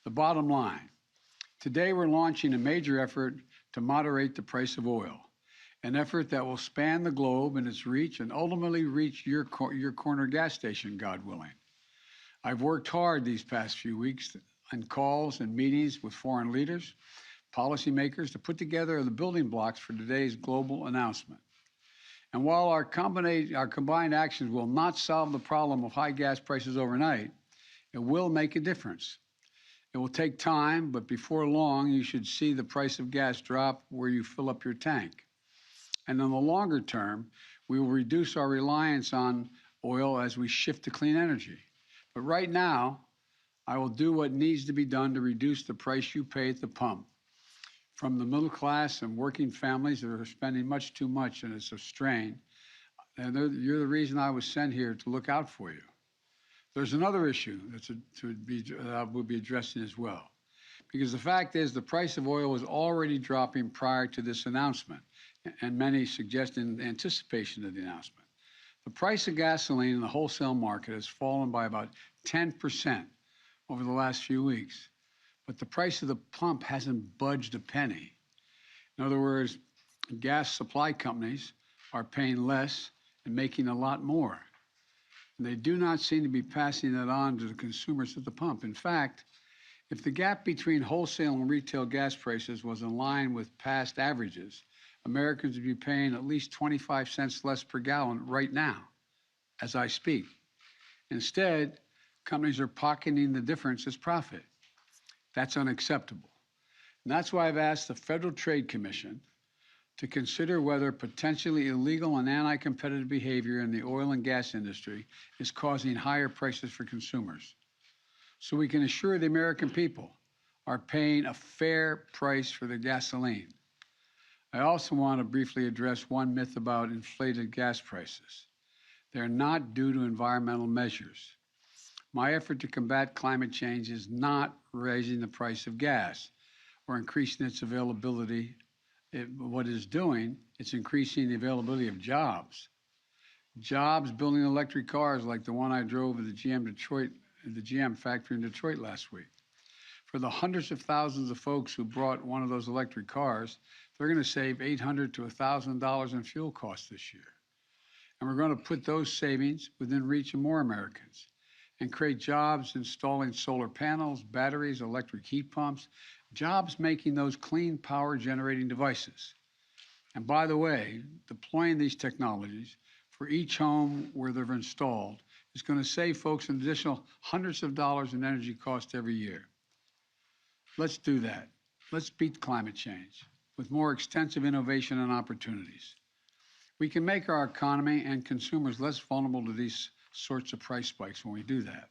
The bottom line, today we're launching a major effort to moderate the price of oil, an effort that will span the globe in its reach and ultimately reach your corner gas station, God willing. I've worked hard these past few weeks on calls and meetings with foreign leaders, policymakers to put together the building blocks for today's global announcement. And while our combined actions will not solve the problem of high gas prices overnight, it will make a difference. It will take time, but before long, you should see the price of gas drop where you fill up your tank. And in the longer term, we will reduce our reliance on oil as we shift to clean energy. But right now, I will do what needs to be done to reduce the price you pay at the pump. From the middle class and working families that are spending much too much and it's a strain, and you're the reason I was sent here to look out for you. There's another issue that we'll be addressing as well. Because the fact is the price of oil was already dropping prior to this announcement, and many suggest in anticipation of the announcement. The price of gasoline in the wholesale market has fallen by about 10% over the last few weeks, but the price of the pump hasn't budged a penny. In other words, gas supply companies are paying less and making a lot more. And they do not seem to be passing that on to the consumers at the pump. In fact, if the gap between wholesale and retail gas prices was in line with past averages, Americans would be paying at least 25 cents less per gallon right now, as I speak. Instead, companies are pocketing the difference as profit. That's unacceptable. And that's why I've asked the Federal Trade Commission to consider whether potentially illegal and anti-competitive behavior in the oil and gas industry is causing higher prices for consumers, so we can assure the American people are paying a fair price for their gasoline. I also want to briefly address one myth about inflated gas prices. They're not due to environmental measures. My effort to combat climate change is not raising the price of gas or increasing its availability. What it's doing, it's increasing the availability of jobs. Jobs building electric cars like the one I drove at the GM factory in Detroit last week. For the hundreds of thousands of folks who bought one of those electric cars, they're going to save $800 to $1,000 in fuel costs this year. And we're going to put those savings within reach of more Americans and create jobs installing solar panels, batteries, electric heat pumps, jobs making those clean power generating devices. And by the way, deploying these technologies for each home where they're installed is going to save folks an additional hundreds of dollars in energy costs every year. Let's do that. Let's beat climate change with more extensive innovation and opportunities. We can make our economy and consumers less vulnerable to these sorts of price spikes when we do that.